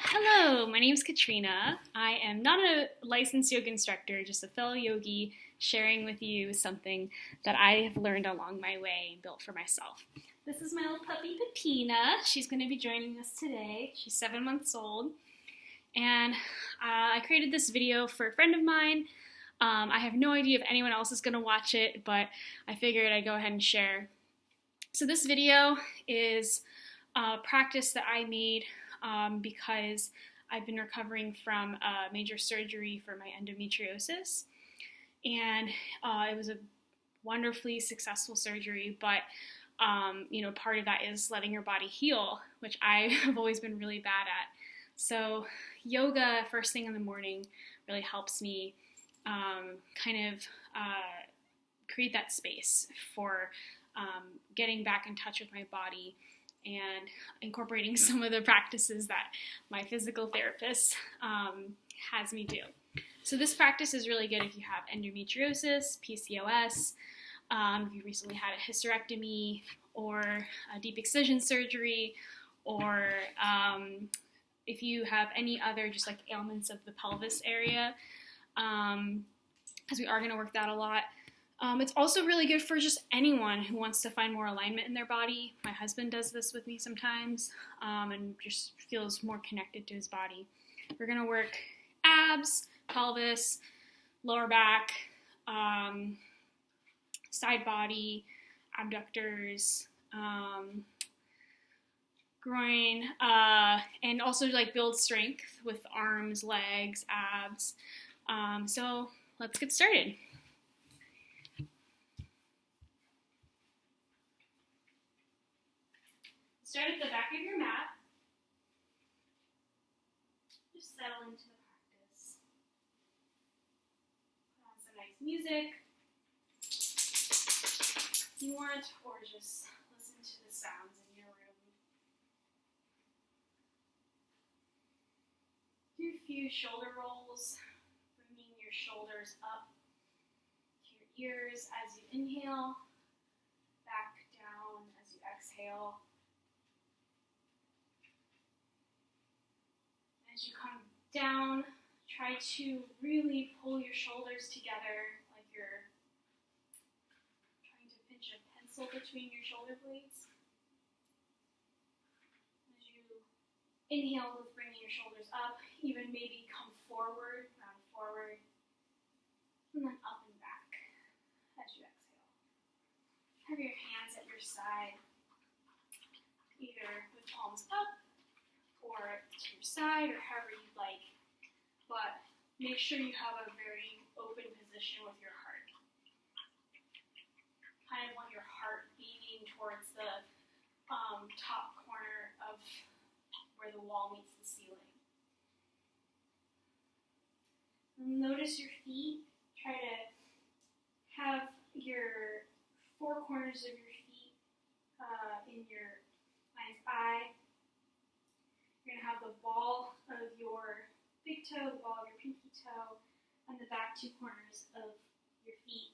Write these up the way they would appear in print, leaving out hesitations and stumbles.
Hello, my name is Katrina. I am not a licensed yoga instructor, just a fellow yogi sharing with you something that I have learned along my way and built for myself. This is my little puppy, Peppina. She's going to be joining us today. She's 7 months old. And I created this video for a friend of mine. I have no idea if anyone else is going to watch it, but I figured I'd go ahead and share. So this video is a practice that I made because I've been recovering from a major surgery for my endometriosis, and it was a wonderfully successful surgery, but part of that is letting your body heal, which I have always been really bad at. So yoga first thing in the morning really helps me create that space for getting back in touch with my body and incorporating some of the practices that my physical therapist has me do. So this practice is really good if you have endometriosis, PCOS, if you recently had a hysterectomy or a deep excision surgery, or if you have any other just like ailments of the pelvis area, because we are going to work that a lot. It's also really good for just anyone who wants to find more alignment in their body. My husband does this with me sometimes and just feels more connected to his body. We're going to work abs, pelvis, lower back, side body, abductors, groin, and also like build strength with arms, legs, abs. So let's get started. Start at the back of your mat. Just settle into the practice. Put on some nice music if you want, or just listen to the sounds in your room. Do a few shoulder rolls, bringing your shoulders up to your ears as you inhale, back down as you exhale. As you come down, try to really pull your shoulders together like you're trying to pinch a pencil between your shoulder blades. As you inhale with bringing your shoulders up, even maybe come forward, round forward, and then up and back as you exhale. Have your hands at your side, either with palms up or to your side, or however you'd like, but make sure you have a very open position with your heart. Kind of want your heart beating towards the top corner of where the wall meets the ceiling. Notice your feet. Try to have your four corners of your feet in your mind's eye. You're going to have the ball of your big toe, the ball of your pinky toe, and the back two corners of your feet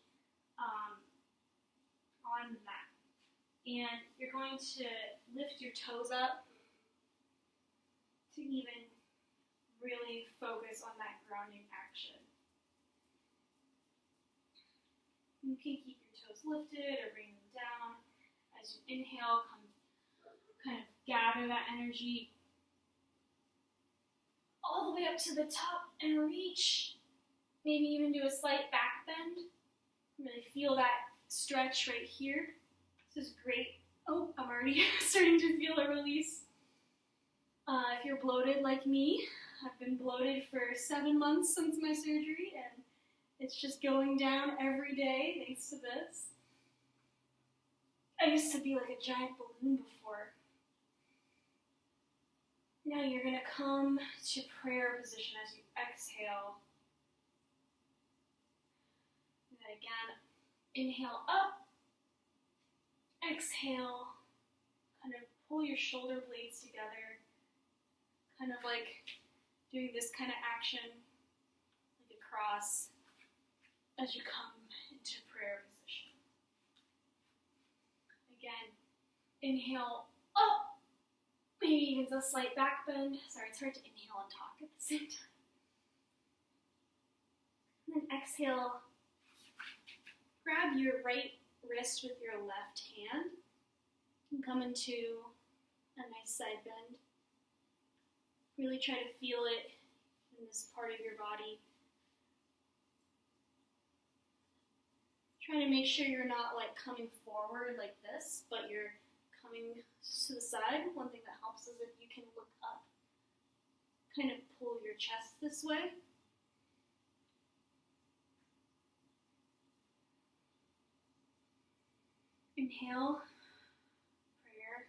on the mat. And you're going to lift your toes up to even really focus on that grounding action. You can keep your toes lifted or bring them down. As you inhale, kind of gather that energy all the way up to the top and reach. Maybe even do a slight back bend. Really feel that stretch right here. This is great. Oh, I'm already starting to feel a release. If you're bloated like me, I've been bloated for 7 months since my surgery, and it's just going down every day thanks to this. I used to be like a giant balloon before. Now you're going to come to prayer position as you exhale. And then again, inhale up, exhale, kind of pull your shoulder blades together, kind of like doing this kind of action, like a cross, as you come into prayer position. Again, inhale up, Maybe even a slight back bend. Sorry, it's hard to inhale and talk at the same time. And then exhale. Grab your right wrist with your left hand and come into a nice side bend. Really try to feel it in this part of your body. Try to make sure you're not like coming forward like this, but you're coming to the side. One thing that helps is if you can look up, kind of pull your chest this way. Inhale, prayer.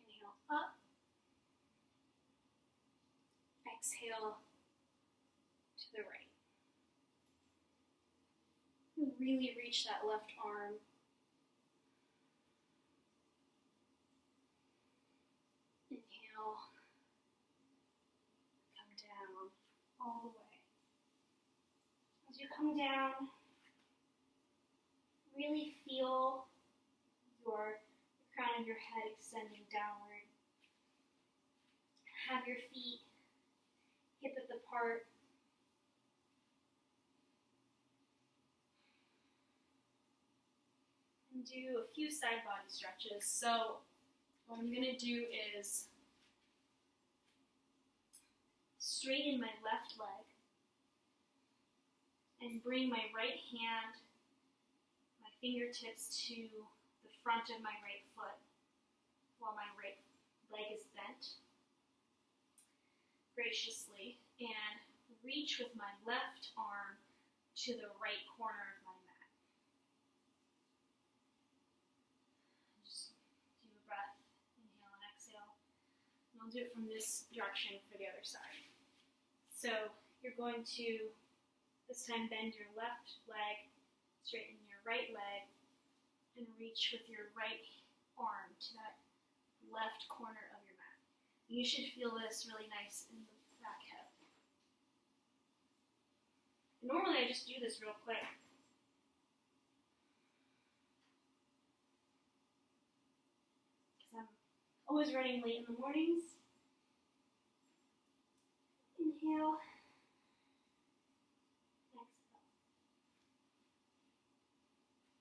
Inhale up. Exhale to the right. Really reach that left arm. Inhale. Come down all the way. As you come down, really feel the crown of your head extending downward. Have your feet hip-width apart. And do a few side body stretches. So what I'm going to do is straighten my left leg and bring my right hand, my fingertips to the front of my right foot while my right leg is bent graciously, and reach with my left arm to the right corner of my mat. Just do a breath, inhale and exhale. And I'll do it from this direction for the other side. So you're going to, this time, bend your left leg, straighten your right leg, and reach with your right arm to that left corner of your mat. You should feel this really nice in the back hip. Normally I just do this real quick. Because I'm always running late in the mornings. Inhale. Exhale.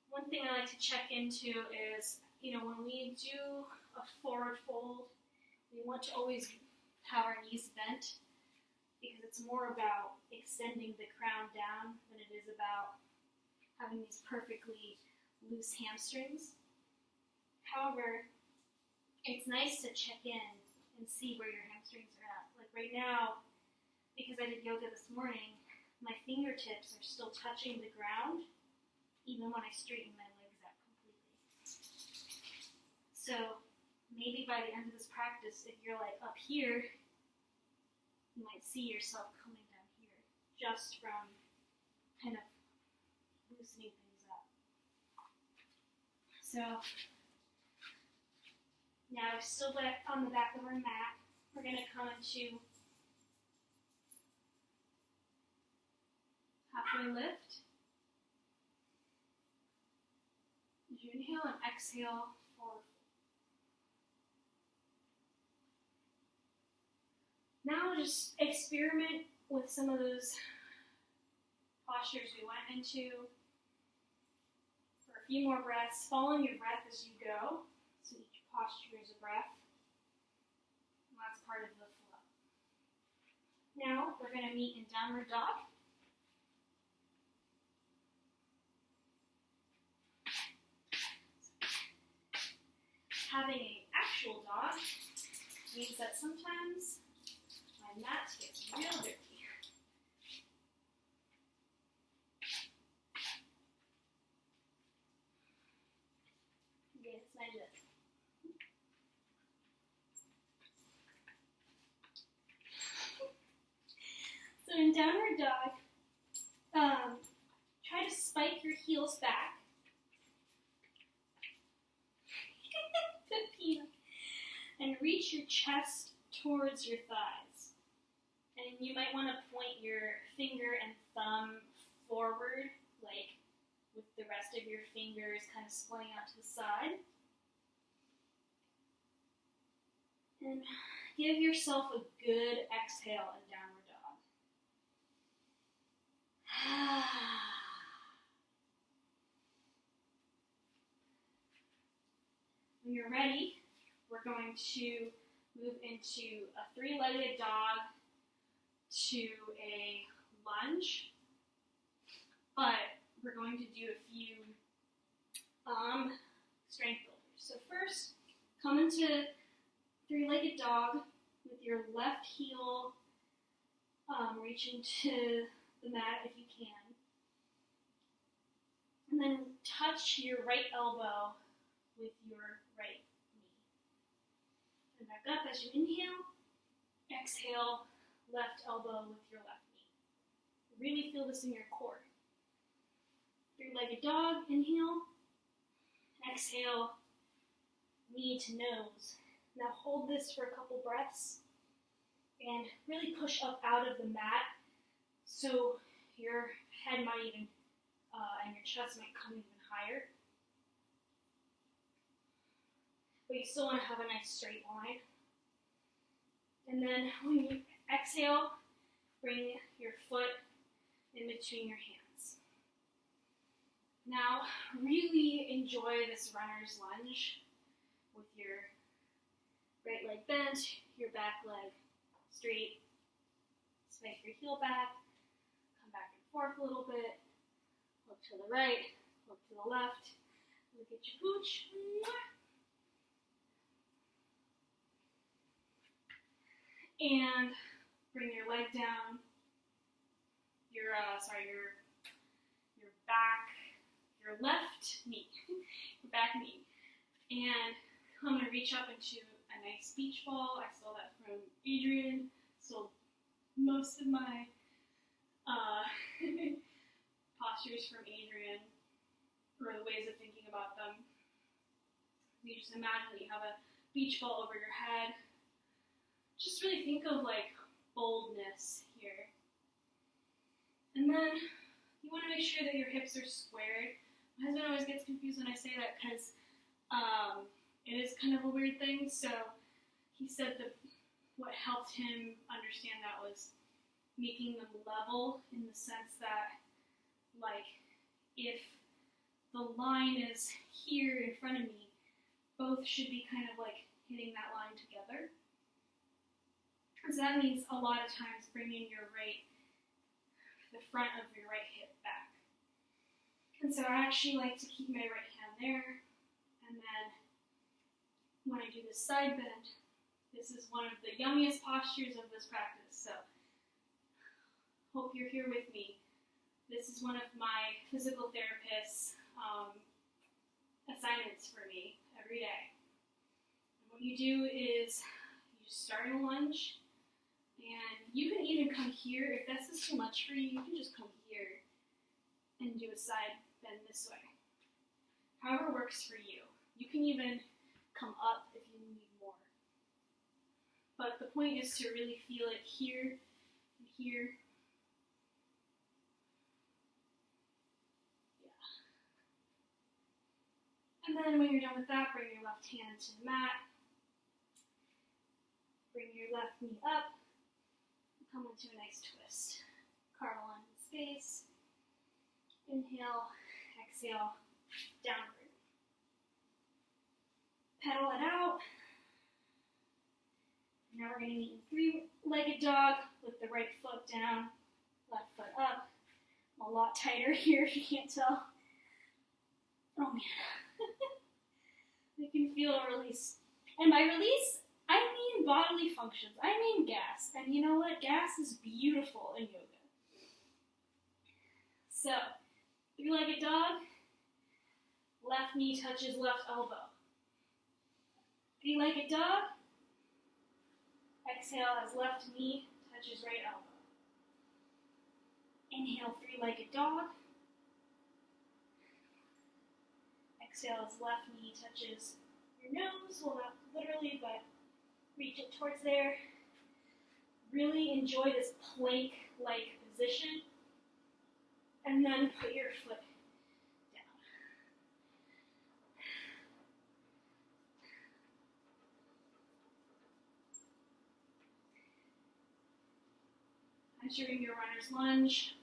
One thing I like to check into is, when we do a forward fold, we want to always have our knees bent because it's more about extending the crown down than it is about having these perfectly loose hamstrings. However, it's nice to check in and see where your hamstrings are at. Like right now, because I did yoga this morning, my fingertips are still touching the ground even when I straighten my legs out completely. So maybe by the end of this practice, if you're like up here, you might see yourself coming down here just from kind of loosening things up. So now still back on the back of our mat, we're going to come into halfway lift. You inhale and exhale forward. Now just experiment with some of those postures we went into for a few more breaths, following your breath as you go. So each posture is a breath. And that's part of the flow. Now we're going to meet in downward dog. Having an actual dog means that sometimes my mat gets real dirty. Yes, I did. So in downward dog, try to spike your heels back. And reach your chest towards your thighs. And you might want to point your finger and thumb forward, like with the rest of your fingers kind of splaying out to the side. And give yourself a good exhale in downward dog. When you're ready, we're going to move into a three-legged dog to a lunge, but we're going to do a few strength builders. So first, come into three-legged dog with your left heel reaching to the mat if you can. And then touch your right elbow with your right knee. And back up as you inhale. Exhale, left elbow with your left knee. Really feel this in your core. Three-legged dog, inhale. Exhale, knee to nose. Now hold this for a couple breaths and really push up out of the mat so your head might even, and your chest might come even higher. But you still want to have a nice straight line. And then when you exhale, bring your foot in between your hands. Now, really enjoy this runner's lunge with your right leg bent, your back leg straight. Spike your heel back, come back and forth a little bit, look to the right, look to the left, look at your pooch. And bring your leg down, your left knee, your back knee. And I'm going to reach up into a nice beach ball. I stole that from Adrian. Stole most of my postures from Adrian, or the ways of thinking about them. You just imagine that you have a beach ball over your head. Just really think of like boldness here. And then you want to make sure that your hips are squared. My husband always gets confused when I say that because it is kind of a weird thing. So he said that what helped him understand that was making them level, in the sense that, like, if the line is here in front of me, both should be kind of like hitting that line together. So that means a lot of times bringing the front of your right hip back. And so I actually like to keep my right hand there, and then when I do this side bend, this is one of the yummiest postures of this practice, so hope you're here with me. This is one of my physical therapist's assignments for me every day. And what you do is you start in a lunge, and you can even come here. If this is too much for you, you can just come here and do a side bend this way. However works for you. You can even come up if you need more. But the point is to really feel it here and here. Yeah. And then when you're done with that, bring your left hand to the mat. Bring your left knee up. Come into a nice twist. Carve on in space. Inhale, exhale, downward. Pedal it out. Now we're going to meet in three-legged dog with the right foot down, left foot up. I'm a lot tighter here if you can't tell. Oh man. You can feel a release. And by release, I mean bodily functions. I mean gas. And you know what? Gas is beautiful in yoga. So, three-legged dog. Left knee touches left elbow. Three-legged dog. Exhale as left knee touches right elbow. Inhale, three-legged dog. Exhale as left knee touches your nose. Well, not literally, but reach it towards there. Really enjoy this plank-like position. And then put your foot down. entering your runner's lunge.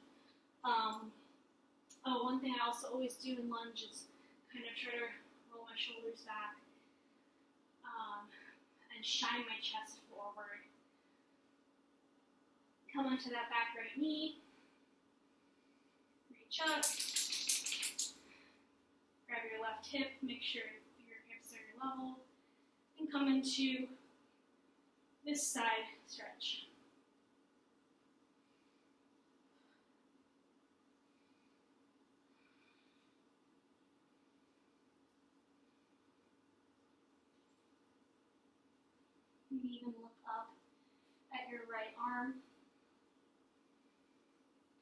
One thing I also always do in lunge is kind of try to roll my shoulders back and shine my chest forward. Come onto that back right knee. Reach up. Grab your left hip. Make sure your hips are level. And come into this side stretch. Maybe even look up at your right arm.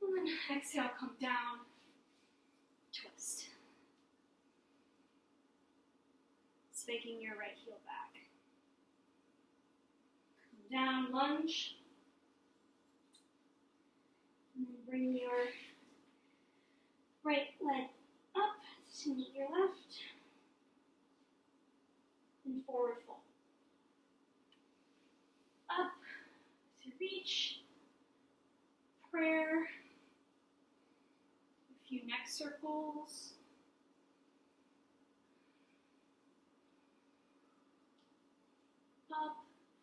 And then exhale, come down, twist. Spiking your right heel back. Come down, lunge. And then bring your right leg up to meet your left. And forward fold. Up to reach, prayer, a few neck circles, up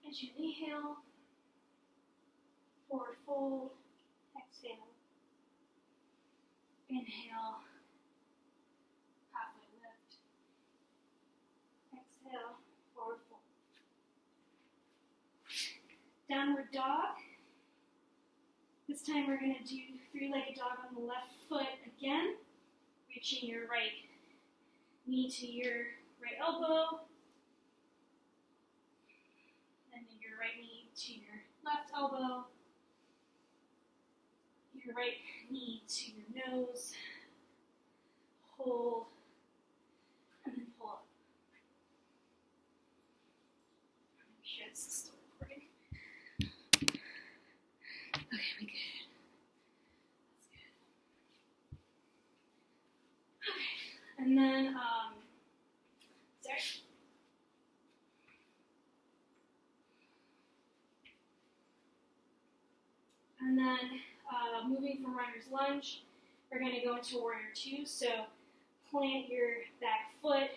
as you inhale, forward fold, exhale, inhale, halfway lift, exhale, forward fold. Downward dog. This time we're going to do three-legged dog on the left foot again, reaching your right knee to your right elbow, and then your right knee to your left elbow, your right knee to your nose, hold, and then pull up. Make sure it's still recording. Okay, we good. That's good. Okay, and then, sorry. And then, moving from runner's lunge, we're going to go into warrior two. So, plant your back foot,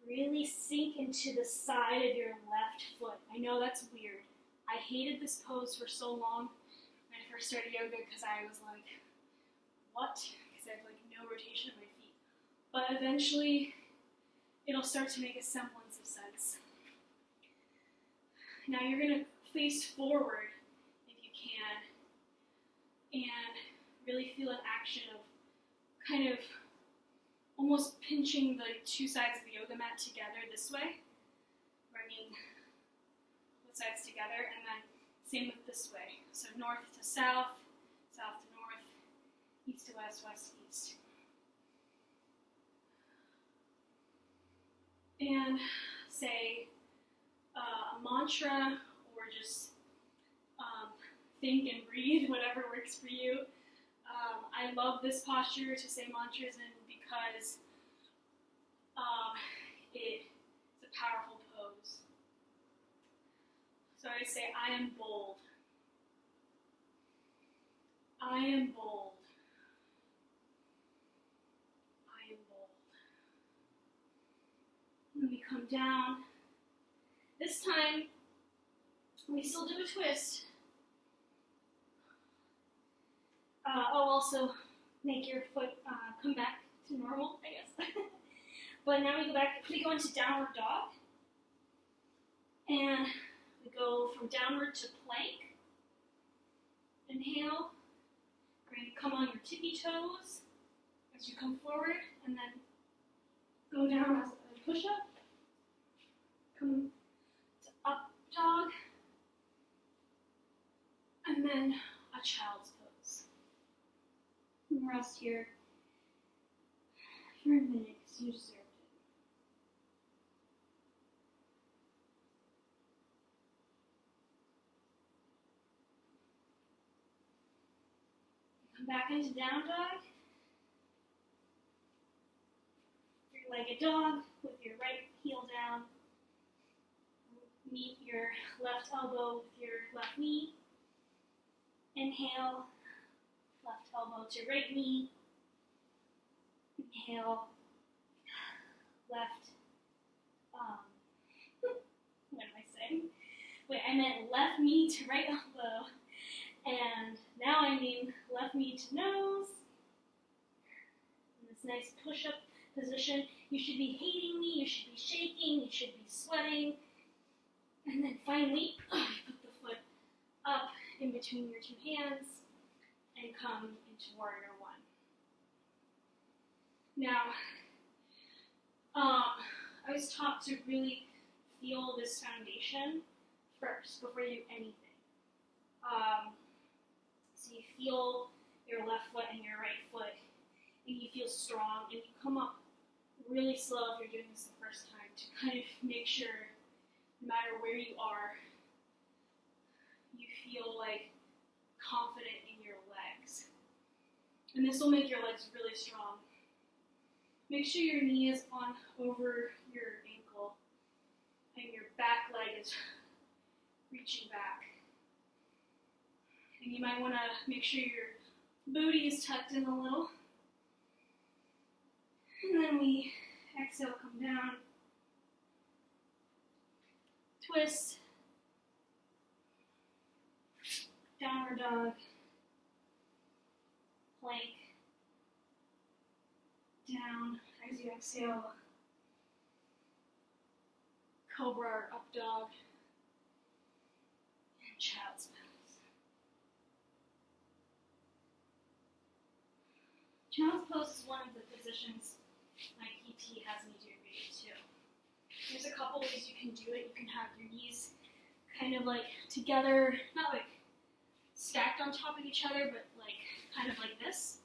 really sink into the side of your left foot. I know that's weird. I hated this pose for so long when I first started yoga because I was like, what? Because I have like no rotation of my feet. But eventually, it'll start to make a semblance of sense. Now you're going to face forward if you can and really feel an action of kind of almost pinching the two sides of the yoga mat together this way, bringing both sides together, and then same with this way. So north to south, south to north, east to west, west to east. And say a mantra or just think and breathe, whatever works for you. I love this posture to say mantras in because it's a powerful pose. So I say, I am bold. I am bold. I am bold. When we come down, this time we still do a twist. I'll also make your foot come back to normal, I guess. But now we go into downward dog. And we go from downward to plank. Inhale. We're going to come on your tippy toes as you come forward, and then go down as a push-up. Come to up dog. And then a child's pose. And rest here for a minute because you deserved it. Come back into down dog. Three-legged dog with your right heel down. Meet your left elbow with your left knee. Inhale, left elbow to right knee. Inhale, left, what am I saying? Wait, I meant left knee to right elbow. And now I mean left knee to nose. In this nice push-up position. You should be hating me, you should be shaking, you should be sweating. And then finally, put the foot up in between your two hands and come into warrior one. Now, I was taught to really feel this foundation first before you do anything. So you feel your left foot and your right foot, and you feel strong, and you come up really slow if you're doing this the first time to kind of make sure, no matter where you are, you feel like confident in your legs. And this will make your legs really strong. Make sure your knee is on over your ankle and your back leg is reaching back. And you might want to make sure your booty is tucked in a little. And then we exhale, come down, twist, downward dog, plank, down as you exhale, cobra or up dog, and child's pose. Child's pose is one of the positions my PT has me do really too. There's a couple ways you can do it. You can have your knees kind of like together, not like stacked on top of each other, but like kind of like this.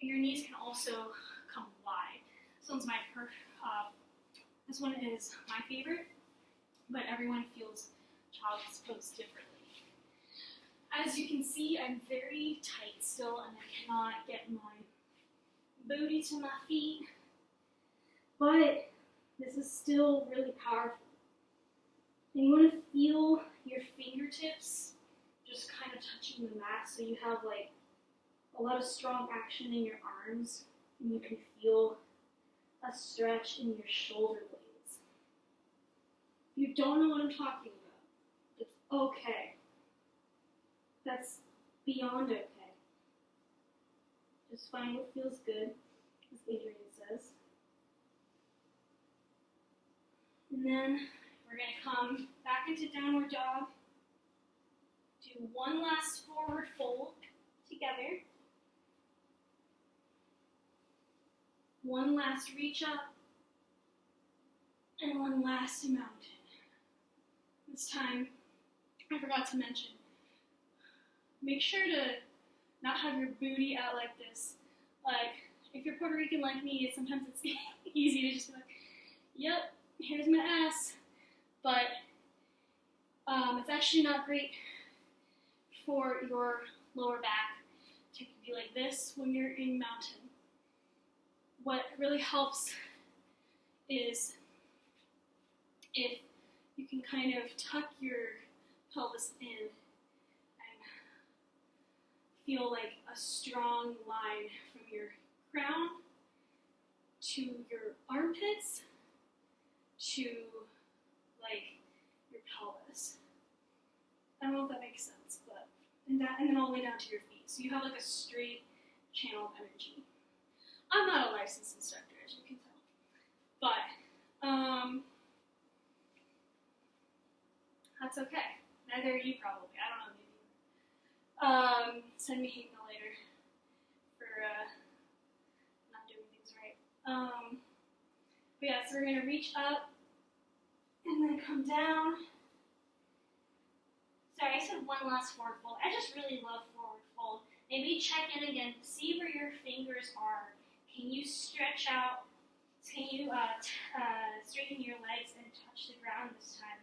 And your knees can also come wide. This one is my favorite, but everyone feels child's pose differently. As you can see, I'm very tight still, and I cannot get my booty to my feet, but this is still really powerful. And you want to feel your fingertips just kind of touching the mat, so you have like a lot of strong action in your arms, and you can feel a stretch in your shoulder blades. If you don't know what I'm talking about, it's okay. That's beyond okay. Just find what feels good, as Adrian says. And then we're going to come back into downward dog. Do one last forward fold together. One last reach up. And one last mountain. This time, I forgot to mention, make sure to not have your booty out like this. Like, if you're Puerto Rican like me, sometimes it's easy to just be like, yep, here's my ass. But it's actually not great for your lower back to be like this when you're in mountain. What really helps is if you can kind of tuck your pelvis in and feel like a strong line from your crown to your armpits to like your pelvis. I don't know if that makes sense, but and then all the way down to your feet. So you have like a straight channel of energy. I'm not a licensed instructor, as you can tell, but that's okay. Neither are you probably. I don't know, maybe. Send me hate mail later for not doing things right. But yeah, so we're gonna reach up and then come down. Sorry, I said one last forward fold. I just really love forward fold. Maybe check in again, see where your fingers are. Can you stretch out? Can you straighten your legs and touch the ground this time?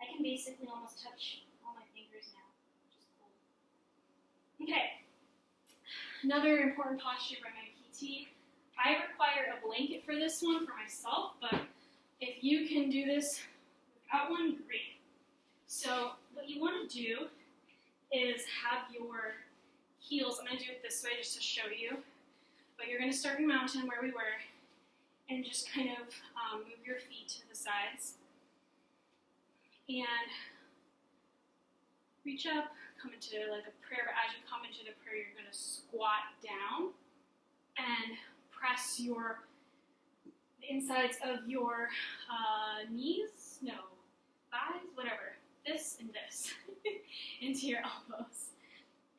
I can basically almost touch all my fingers now, which is cool. Okay, another important posture by my PT. I require a blanket for this one for myself, but if you can do this without one, great. So what you want to do is have your heels, I'm going to do it this way just to show you, but you're going to start in mountain where we were, and just kind of move your feet to the sides, and reach up, come into like a prayer, but as you come into the prayer, you're going to squat down and press the insides of your knees, thighs, whatever, this and this, into your elbows.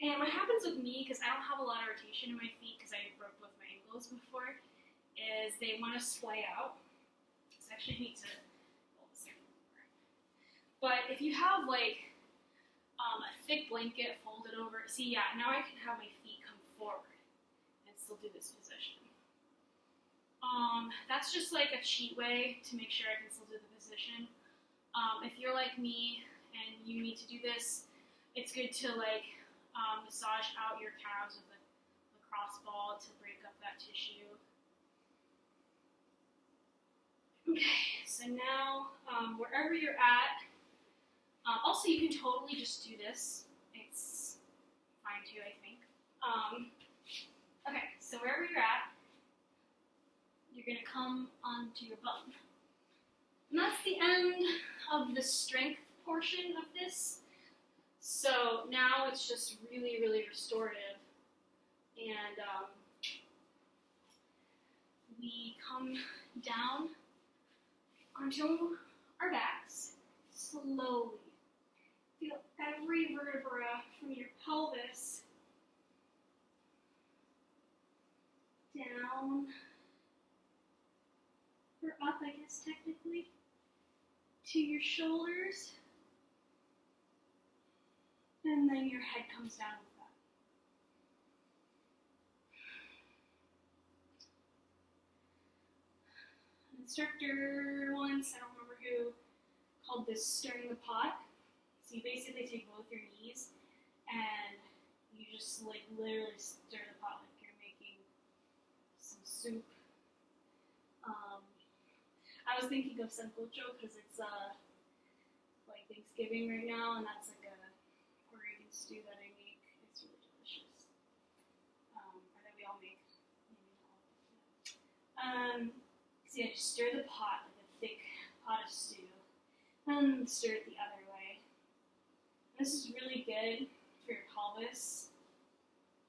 And what happens with me, because I don't have a lot of rotation in my feet because I broke both my ankles before, is they want to splay out. So I actually need to hold this over. But if you have like a thick blanket folded over, see, yeah, now I can have my feet come forward and still do this position. That's just like a cheat way to make sure I can still do the position. If you're like me and you need to do this, it's good to like massage out your calves with a lacrosse ball to break up that tissue. Okay, so now wherever you're at, also you can totally just do this. It's fine too, I think. Okay, so wherever you're at, you're going to come onto your bum. And that's the end of the strength portion of this. So now it's just really, really restorative. And we come down onto our backs slowly. Feel every vertebra from your pelvis down, or up, I guess, technically, to your shoulders, and then your head comes down with that. An instructor once, I don't remember who, called this stirring the pot. So you basically take both your knees and you just like literally stir the pot like you're making some soup. I was thinking of sancocho because it's like Thanksgiving right now, and that's like a Puerto Rican stew that I make. It's really delicious. Or that we all make. So yeah, just stir the pot like a thick pot of stew, and stir it the other way. This is really good for your pelvis.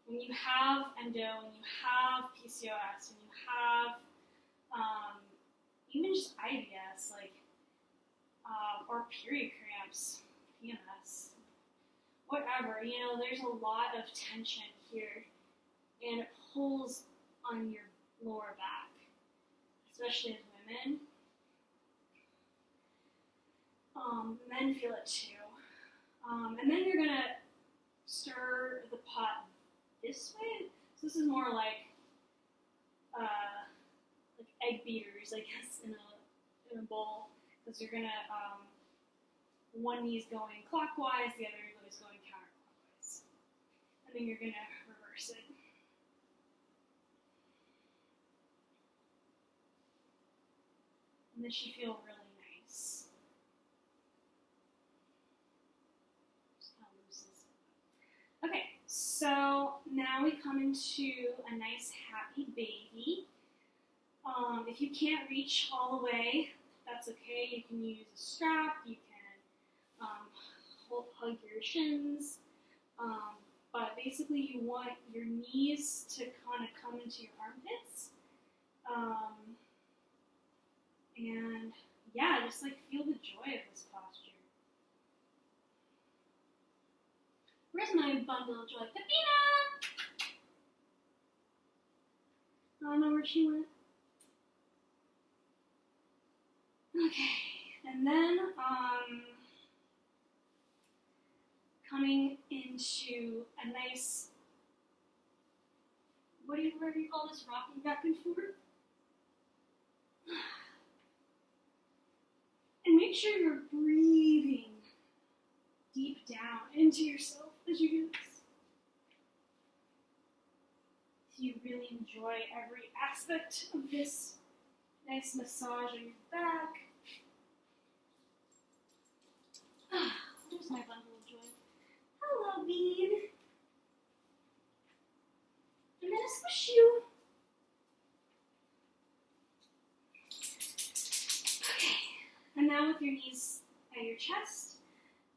When you have endo, when you have PCOS, when you have even just IBS, like, or period cramps, PMS, whatever, there's a lot of tension here, and it pulls on your lower back, especially as women. Men feel it too. And then you're gonna stir the pot this way. So this is more like egg beaters, I guess, in a bowl, because you're gonna one knee's going clockwise, the other is going counterclockwise, and then you're gonna reverse it. And this should feel really nice. Just kind of loosens it up. Okay, so now we come into a nice happy baby. If you can't reach all the way, that's okay. You can use a strap, you can hug your shins, but basically you want your knees to kind of come into your armpits, and yeah, just like feel the joy of this posture. Where's my bundle of joy? Pepina! I don't know where she went. Okay, and then coming into a nice, whatever you call this, rocking back and forth. And make sure you're breathing deep down into yourself as you do this. So you really enjoy every aspect of this nice massage on your back. Where's my bundle little bean. I'm gonna squish you. Okay, and now with your knees at your chest,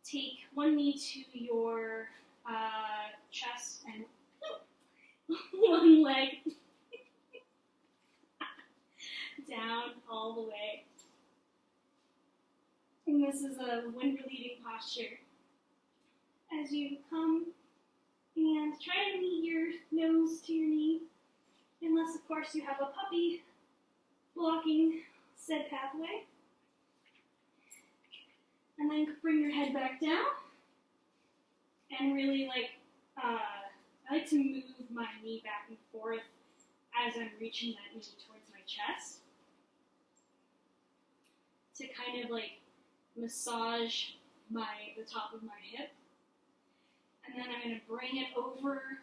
take one knee to your chest and one leg down all the way. And this is a wind relieving posture. As you come and try to meet your nose to your knee, unless of course you have a puppy blocking said pathway. And then bring your head back down and really I like to move my knee back and forth as I'm reaching that knee towards my chest to kind of like massage the top of my hip. And then I'm going to bring it over,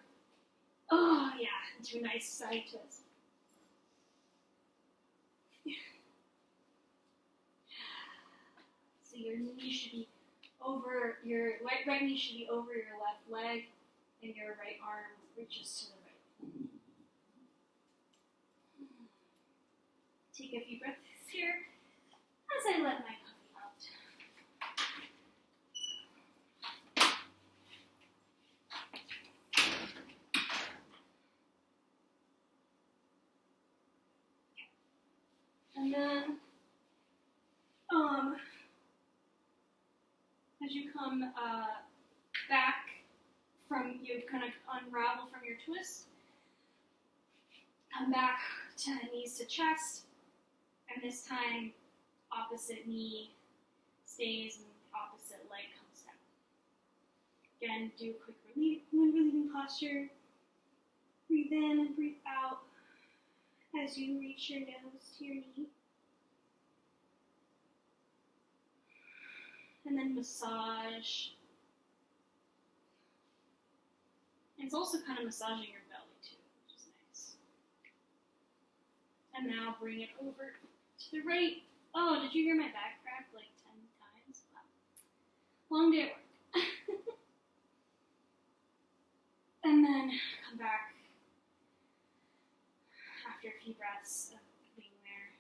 into a nice side twist. So your knee should be over, your right knee should be over your left leg, and your right arm reaches to the right. Take a few breaths here as I let my puppy out. And then, as you come back you kind of unravel from your twist, come back to knees to chest, and this time opposite knee stays and opposite leg comes down. Again, do a quick wind relieving posture. Breathe in and breathe out as you reach your nose to your knee. And then massage. And it's also kind of massaging your belly too, which is nice. And now bring it over to the right. Oh, did you hear my back crack like 10 times? Wow. Long day at work. And then come back after a few breaths of being there.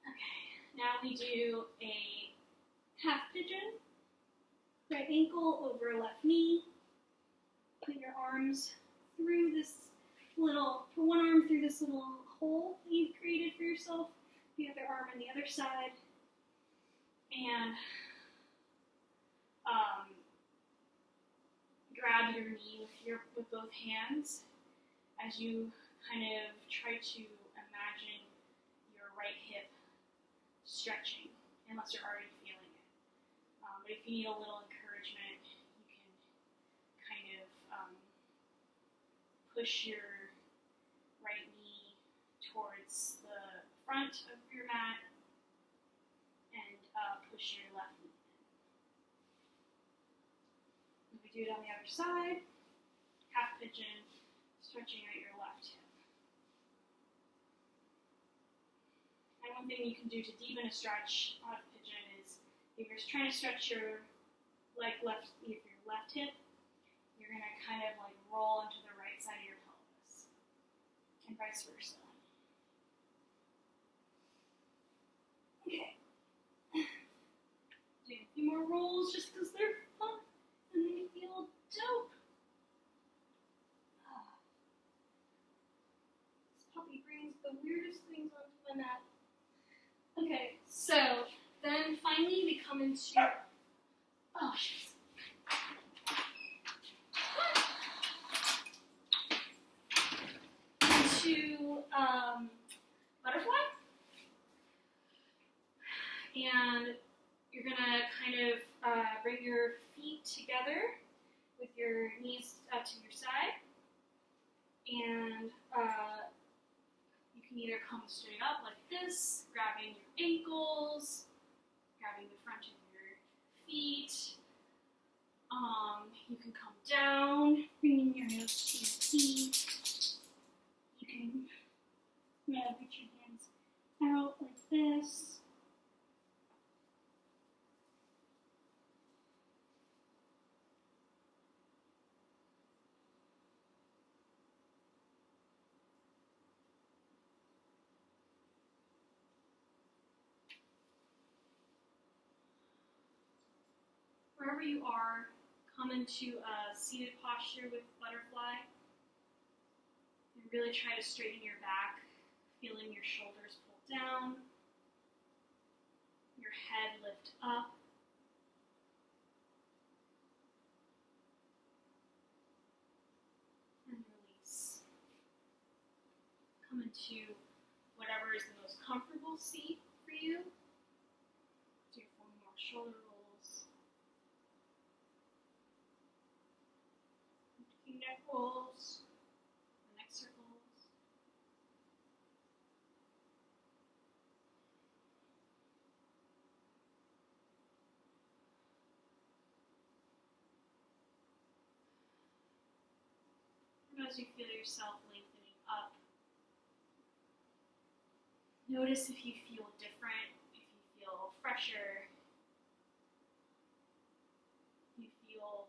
Okay, now we do a half pigeon. Right ankle over left knee. Put your arms through this put one arm through this little hole that you've created for yourself. The other arm on the other side. And grab your knee with both hands as you kind of try to imagine your right hip stretching, unless you're already feeling it. But if you need a little encouragement, you can kind of push your right knee towards the front of your mat and push your left knee in. We do it on the other side, half pigeon, stretching out your left hip. And one thing you can do to deepen a stretch on a pigeon is if you're trying to stretch your left hip, you're going to kind of like roll onto the right side of your pelvis, and vice versa. Okay. Do a few more rolls just because they're fun and they feel dope. This puppy brings the weirdest things onto my mat. Okay, so then finally we come into butterfly, and you're gonna kind of bring your feet together with your knees up to your side, and you can either come straight up like this, grabbing your ankles, grabbing the front of your feet. You can come down, bringing your nose to your feet. You can reach your hands out like this. wherever you are, come into a seated posture with butterfly. And really try to straighten your back, feeling your shoulders pull down, your head lift up. And release. Come into whatever is the most comfortable seat for you. Do 4 more shoulder rolls. Few neck rolls. Neck circles. And as you feel yourself lengthening up, notice if you feel different, if you feel fresher, if you feel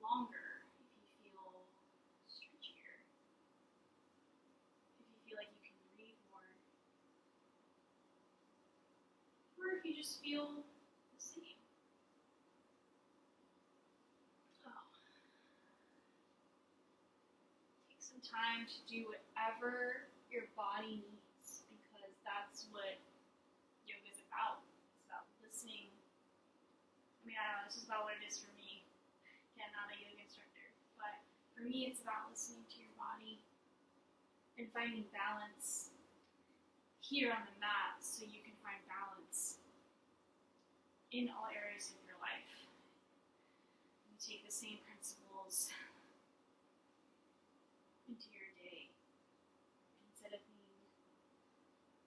longer, if you feel stretchier, if you feel like you can breathe more, or if you just feel the same. Oh. Take some time to do whatever your body needs, because that's what yoga is about. It's about listening. I mean, I don't know, this is about what it is for me. Again, not a yoga instructor, but for me, it's about listening to your body and finding balance here on the mat so you can find balance in all areas of your life. You take the same principles into your day. Instead of being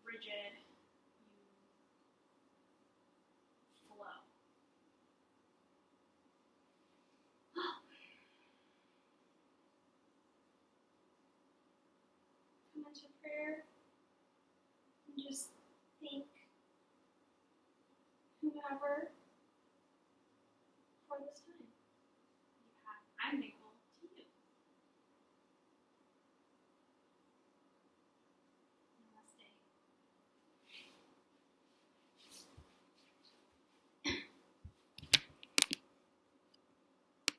rigid, you flow. Come into prayer and just thank whomever